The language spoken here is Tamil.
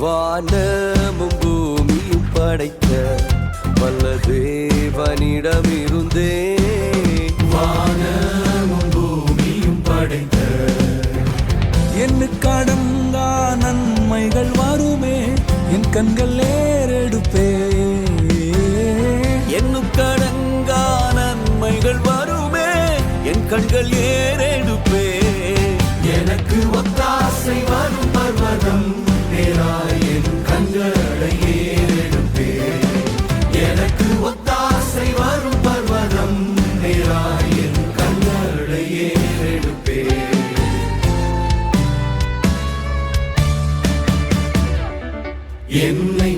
வானமும் பூமியும் படைத்த வல்ல தேவனிடமிருந்தே வானமும் பூமியும் படைத்த எண்ணுக்கடங்கா நன்மைகள் வருமே என் கண்கள் ஏறெடுப்பே எண்ணுக்கடங்கா நன்மைகள் வருமே என் கண்கள் ஏறெடுப்பே எனக்கு ஒத்தாசை வரும் பர்வதம் நேராய் என் கண்களை ஏறெடுப்பே எனக்கு ஒத்தாசை வரும் பர்வதம் நேராய் என் கண்களை ஏறெடுப்பே என்னை